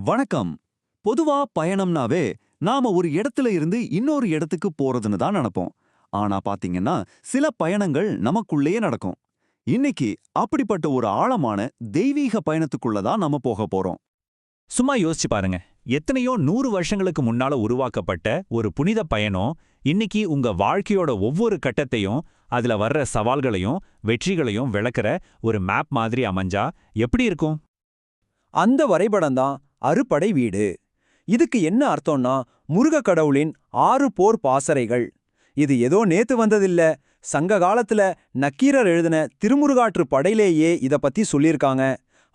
வணக்கம். பொதுவா பயணம்னாவே நாம ஒரு இடத்துல இருந்து இன்னொரு இடத்துக்கு போறதுன்னு தான் நினைப்போம். ஆனா பாத்தீங்கன்னா, சில பயணங்கள் நமக்குள்ளேயே நடக்கும். இன்னைக்கு அப்படிப்பட்ட ஒரு ஆழமான தெய்வீக பயணத்துக்குள்ள தான் நாம போக போறோம். சும்மா யோசிச்சு பாருங்க. எத்தனையோ 100 வருஷங்களுக்கு முன்னால உருவாக்கப்பட்ட ஒரு புனித பயணம் இன்னைக்கு உங்க வாழ்க்கையோட ஒவ்வொரு கட்டத்தையும், அதுல வர்ற சவால்களையும் வெற்றிகளையும் விளக்குற ஒரு மேப் மாதிரி அமைஞ்சா எப்படி இருக்கும்? அந்த வரைபடம் தான் அறுபடை வீடு. இதுக்கு என்ன அர்த்தம்னா, முருக கடவுளின் 6 போர் பாசறைகள். இது ஏதோ நேத்து வந்ததில்ல. சங்க காலத்துல நக்கீரர் எழுதின திருமுருகாற்று படையிலேயே இத பத்தி சொல்லியிருக்காங்க.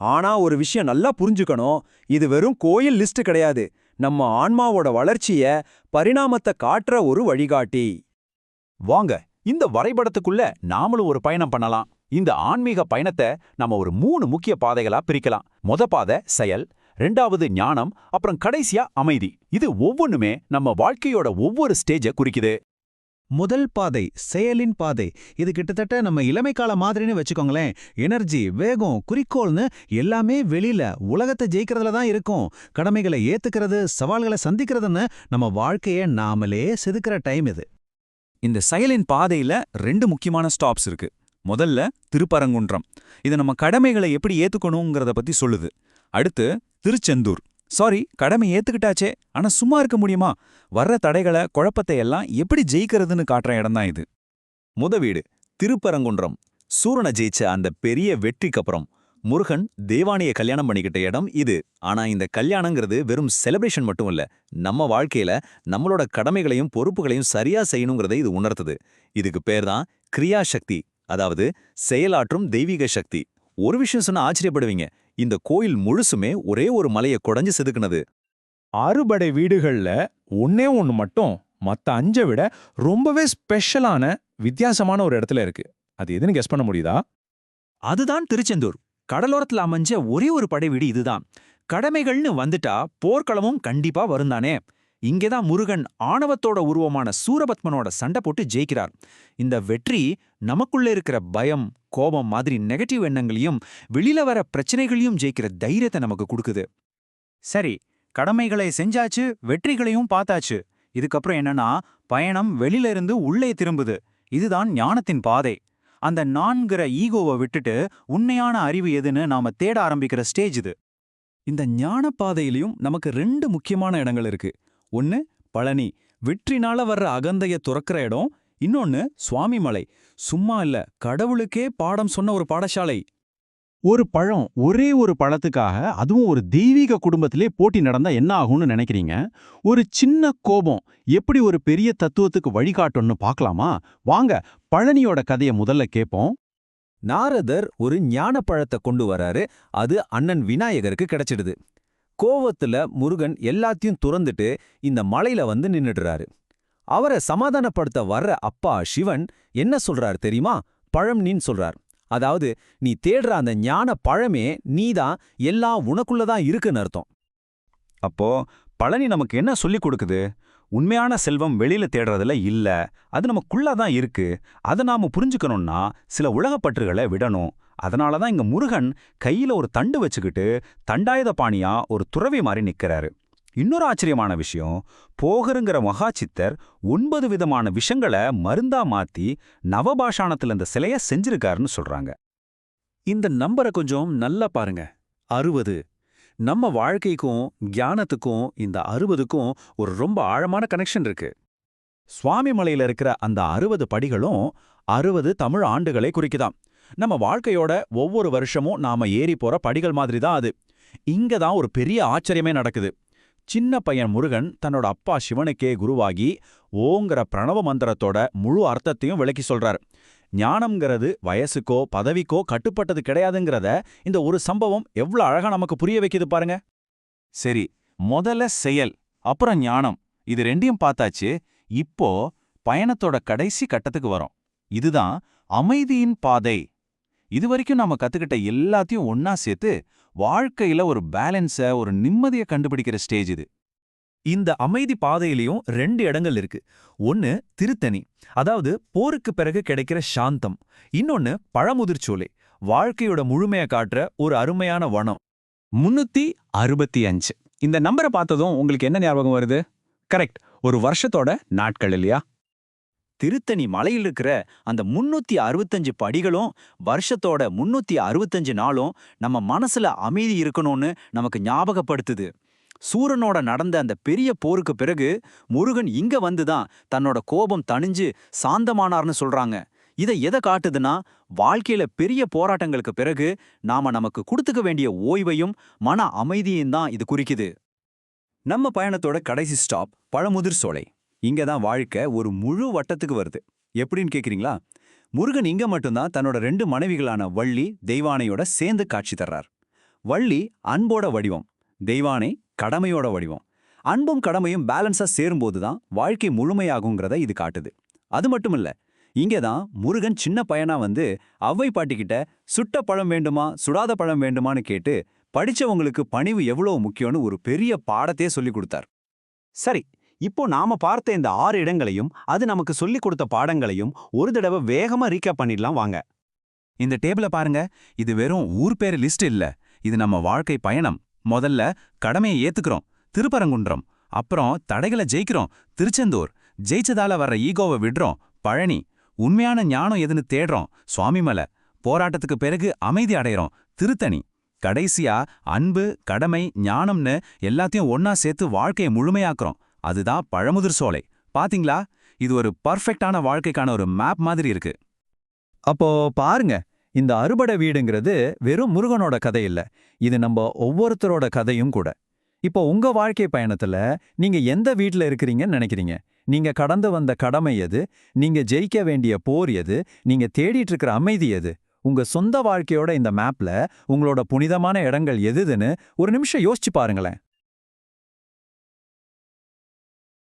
ஆனா ஒரு விஷயம் நல்லா புரிஞ்சுக்கணும், இது வெறும் கோயில் லிஸ்ட் கிடையாது. நம்ம ஆன்மாவோட வளர்ச்சிய, பரிணாமத்தை காட்டுற ஒரு வழிகாட்டி. வாங்க, இந்த வரைபடத்துக்குள்ள நாமளும் ஒரு பயணம் பண்ணலாம். இந்த ஆன்மீக பயணத்தை நம்ம ஒரு 3 முக்கிய பாதைகளா பிரிக்கலாம். பாதை செயல், 2வது ஞானம், அப்புறம் கடைசியா அமைதி. இது ஒவ்வொன்னுமே நம்ம வாழ்க்கையோட ஒவ்வொரு ஸ்டேஜை குறிக்குது. முதல் பாதை செயலின் பாதை. இது கிட்டத்தட்ட நம்ம இளமை கால மாதிரின்னு வச்சுக்கோங்களேன். எனர்ஜி, வேகம், குறிக்கோள்னு எல்லாமே வெளியில உலகத்தை ஜெயிக்கிறதுல தான் இருக்கும். கடமைகளை ஏத்துக்கிறது, சவால்களை சந்திக்கிறதுன்னு நம்ம வாழ்க்கைய நாமளே செதுக்கிற டைம் இது. இந்த செயலின் பாதையில 2 முக்கியமான ஸ்டாப்ஸ் இருக்கு. முதல்ல திருப்பரங்குன்றம். இது நம்ம கடமைகளை எப்படி ஏத்துக்கணுங்கிறத பத்தி சொல்லுது. அடுத்து திருச்செந்தூர். சாரி, கடமை ஏத்துக்கிட்டாச்சே, ஆனா சும்மா இருக்க முடியுமா? வர்ற தடைகளை, குழப்பத்தை எல்லாம் எப்படி ஜெயிக்கிறதுன்னு காட்டுற இடம் தான் இது. வீடு திருப்பரங்குன்றம். சூரனை ஜெயிச்ச அந்த பெரிய வெற்றிக்கு அப்புறம் முருகன் தேவானிய கல்யாணம் பண்ணிக்கிட்ட இடம் இது. ஆனா இந்த கல்யாணங்கிறது வெறும் செலிப்ரேஷன் மட்டும் இல்ல, நம்ம வாழ்க்கையில நம்மளோட கடமைகளையும் பொறுப்புகளையும் சரியா செய்யணுங்கிறதை இது உணர்த்துது. இதுக்கு பேர் தான் கிரியா சக்தி, அதாவது செயலாற்றும் தெய்வீக சக்தி. ஒரு விஷயம் சொன்னா ஆச்சரியப்படுவீங்க, இந்த கோயில் முழுசுமே ஒரே ஒரு மலையை குடைஞ்சு செதுக்குனது. அறுபடை வீடுகள்ல ஒன்னே ஒன்னு மட்டும் மத்த 5 விட ரொம்பவே ஸ்பெஷலான, வித்தியாசமான ஒரு இடத்துல இருக்கு. அது எதுன்னு கெஸ் பண்ண முடியுதா? அதுதான் திருச்செந்தூர். கடலோரத்துல அமைஞ்ச ஒரே ஒரு படை வீடு இதுதான். கடமைகள்னு வந்துட்டா போர்க்களமும் கண்டிப்பா வருந்தானே. இங்கேதான் முருகன் ஆணவத்தோட உருவமான சூரபத்மனோட சண்டை போட்டு ஜெயிக்கிறார். இந்த வெற்றி நமக்குள்ள இருக்கிற பயம், கோபம் மாதிரி நெகட்டிவ் எண்ணங்களையும் வெளியில வர பிரச்சனைகளையும் ஜெயிக்கிற தைரியத்தை நமக்கு கொடுக்குது. சரி, கடமைகளை செஞ்சாச்சு, வெற்றிகளையும் பார்த்தாச்சு. இதுக்கப்புறம் என்னன்னா, பயணம் வெளியில இருந்து உள்ளே திரும்புது. இதுதான் ஞானத்தின் பாதை. அந்த நான்கிற ஈகோவை விட்டுட்டு உண்மையான அறிவு எதுன்னு நாம தேட ஆரம்பிக்கிற ஸ்டேஜ் இது. இந்த ஞான பாதையிலையும் நமக்கு 2 முக்கியமான இடங்கள் இருக்கு. ஒன்னு பழனி, வெற்றினால வர்ற அகந்தைய துறக்கிற இடம். இன்னொன்னு சுவாமிமலை, சும்மா இல்ல, கடவுளுக்கே பாடம் சொன்ன ஒரு பாடசாலை. ஒரு பழம், ஒரே ஒரு பழத்துக்காக, அதுவும் ஒரு தெய்வீக குடும்பத்திலே போட்டி நடந்தா என்ன ஆகும்னு நினைக்கிறீங்க? ஒரு சின்ன கோபம் எப்படி ஒரு பெரிய தத்துவத்துக்கு வழிகாட்டும்னு பார்க்கலாமா? வாங்க, பழனியோட கதைய முதல்ல கேட்போம். நாரதர் ஒரு ஞான பழத்தை கொண்டு வராரு. அது அண்ணன் விநாயகருக்கு கிடைச்சிடுது. கோவத்துல முருகன் எல்லாத்தையும் துறந்துட்டு இந்த மலையில வந்து நின்னுடுறாரு. அவரை சமாதானப்படுத்த வர்ற அப்பா சிவன் என்ன சொல்றார் தெரியுமா? பழம் நீன்னு சொல்றார். அதாவது, நீ தேடுற அந்த ஞான பழமே நீதான், எல்லாம் உனக்குள்ளதான் இருக்குன்னு அர்த்தம். அப்போ பழனி நமக்கு என்ன சொல்லிக் கொடுக்குது? உண்மையான செல்வம் வெளியில தேடுறதுல இல்ல, அது நமக்குள்ளதான் இருக்கு. அதை நாம புரிஞ்சுக்கணும்னா சில உலகப்பற்றுகளை விடணும். அதனால தான் இங்க முருகன் கையில ஒரு தண்டு வச்சுக்கிட்டு தண்டாயுத பாணியா ஒரு துறவி மாதிரி நிக்கிறாரு. இன்னொரு ஆச்சரியமான விஷயம், போகருங்கிற மகாசித்தர் 9 விதமான விஷங்களை மருந்தா மாத்தி நவபாஷாணத்துல இந்த சிலைய செஞ்சிருக்காருன்னு சொல்றாங்க. இந்த நம்பரை கொஞ்சம் நல்லா பாருங்க. 60. நம்ம வாழ்க்கைக்கும் ஞானத்துக்கும் இந்த 60க்கும் ஒரு ரொம்ப ஆழமான கனெக்ஷன் இருக்கு. சுவாமிமலையில இருக்கிற அந்த 60 படிகளும் 60 தமிழ் ஆண்டுகளை குறிக்குதாம். நம்ம வாழ்க்கையோட ஒவ்வொரு வருஷமும் நாம ஏறி போற படிகள் மாதிரி தான் அது. இங்க தான் ஒரு பெரிய ஆச்சரியமே நடக்குது. சின்ன பையன் முருகன் தன்னோட அப்பா சிவனுக்கே குருவாகி ஓங்கிற பிரணவ மந்திரத்தோட முழு அர்த்தத்தையும் விளக்கி சொல்றார். ஞானம்ங்கிறது வயசுக்கோ பதவிக்கோ கட்டுப்பட்டது கிடையாதுங்கிறத இந்த ஒரு சம்பவம் எவ்வளவு அழகா நமக்கு புரிய வைக்குது பாருங்க. சரி, முதல்ல செயல், அப்புறம் ஞானம், இது 2யும் பார்த்தாச்சு. இப்போ பயணத்தோட கடைசி கட்டத்துக்கு வரோம். இதுதான் அமைதியின் பாதை. இதுவரைக்கும் நாம கத்துக்கிட்ட எல்லாத்தையும் ஒன்னா சேர்த்து வாழ்க்கையில ஒரு பேலன்ஸ, ஒரு நிம்மதியை கண்டுபிடிக்கிற ஸ்டேஜ் இது. இந்த அமைதி பாதையிலையும் 2 இடங்கள் இருக்கு. ஒன்னு திருத்தணி, அதாவது போருக்கு பிறகு கிடைக்கிற சாந்தம். இன்னொன்னு பழமுதிர்ச்சோலை, வாழ்க்கையோட முழுமையை காட்டுற ஒரு அருமையான வனம். 365. இந்த நம்பரை பார்த்ததும் உங்களுக்கு என்ன ஞாபகம் வருது? கரெக்ட், ஒரு வருஷத்தோட நாட்கள் இல்லையா? திருத்தணி மலையில் இருக்கிற அந்த 365 படிகளும் வருஷத்தோட 365 நாளும் நம்ம மனசுல அமைதி இருக்கணும்னு நமக்கு ஞாபகப்படுத்துது. சூரனோட நடந்த அந்த பெரிய போருக்கு பிறகு முருகன் இங்க வந்துதான் தன்னோட கோபம் தணிஞ்சு சாந்தமானார்னு சொல்றாங்க. இதை எதை காட்டுதுன்னா, வாழ்க்கையில பெரிய போராட்டங்களுக்கு பிறகு நாம நமக்கு கொடுத்துக்க வேண்டிய ஓய்வையும் மன அமைதியையும் தான் இது குறிக்குது. நம்ம பயணத்தோட கடைசி ஸ்டாப் பழமுதிர் சோலை. இங்க தான் வாழ்க்கை ஒரு முழு வட்டத்துக்கு வருது. எப்படின்னு கேக்குறீங்களா? முருகன் இங்க மட்டும்தான் தன்னோட 2 மனைவிகளான வள்ளி, தெய்வானையோட சேர்ந்து காட்சி தர்றார். வள்ளி அன்போட வடிவம், தெய்வானை கடமையோட வடிவம். அன்பும் கடமையும் பேலன்ஸா சேரும்போது தான் வாழ்க்கை முழுமையாகுங்கிறத இது காட்டுது. அது மட்டும் இல்ல, இங்கே தான் முருகன் சின்ன பையனா வந்து அவ்வை பாட்டிக்கிட்ட சுட்ட பழம் வேண்டுமா சுடாத பழம் வேண்டுமான்னு கேட்டு படிச்சவங்களுக்கு பணிவு எவ்வளவு முக்கியம்னு ஒரு பெரிய பாடத்தையே சொல்லி கொடுத்தார். சரி, இப்போ நாம பார்த்த இந்த 6 இடங்களையும் அது நமக்கு சொல்லிக் கொடுத்த பாடங்களையும் ஒரு தடவை வேகமா ரீகேப் பண்ணிடலாம் வாங்க. இந்த டேபிள பாருங்க. இது வெறும் ஊர் பேரு லிஸ்ட் இல்ல, இது நம்ம வாழ்க்கை பயணம். முதல்ல கடமையை ஏத்துக்கிறோம், திருப்பரங்குன்றம். அப்புறம் தடைகளை ஜெயிக்கிறோம், திருச்செந்தூர். ஜெயிச்சதால வர்ற ஈகோவை விடுறோம், பழனி. உண்மையான ஞானம் எதுன்னு தேடுறோம், சுவாமிமலை. போராட்டத்துக்கு பிறகு அமைதி அடையறோம், திருத்தணி. கடைசியா அன்பு, கடமை, ஞானம்னு எல்லாத்தையும் ஒன்னா சேர்த்து வாழ்க்கையை முழுமையாக்குறோம். அதுதான் பழமுதிர் சோலை. பாத்தீங்களா? இது ஒரு பர்ஃபெக்டான வாழ்க்கைக்கான ஒரு மேப் மாதிரி இருக்கு. அப்போ பாருங்க, இந்த அறுபடை வீடுங்கிறது வெறும் முருகனோட கதை இல்ல, இது நம்ம ஒவ்வொருத்தரோட கதையும் கூட. இப்போ உங்க வாழ்க்கை பயணத்துல நீங்க எந்த வீட்ல இருக்கிறீங்கன்னு நினைக்கிறீங்க? நீங்க கடந்து வந்த கடமை எது? நீங்க ஜெயிக்க வேண்டிய போர் எது? நீங்க தேடிட்டு இருக்கிற அமைதி எது? உங்க சொந்த வாழ்க்கையோட இந்த மேப்ல உங்களோட புனிதமான இடங்கள் எதுன்னு ஒரு நிமிஷம் யோசிச்சு பாருங்களேன்.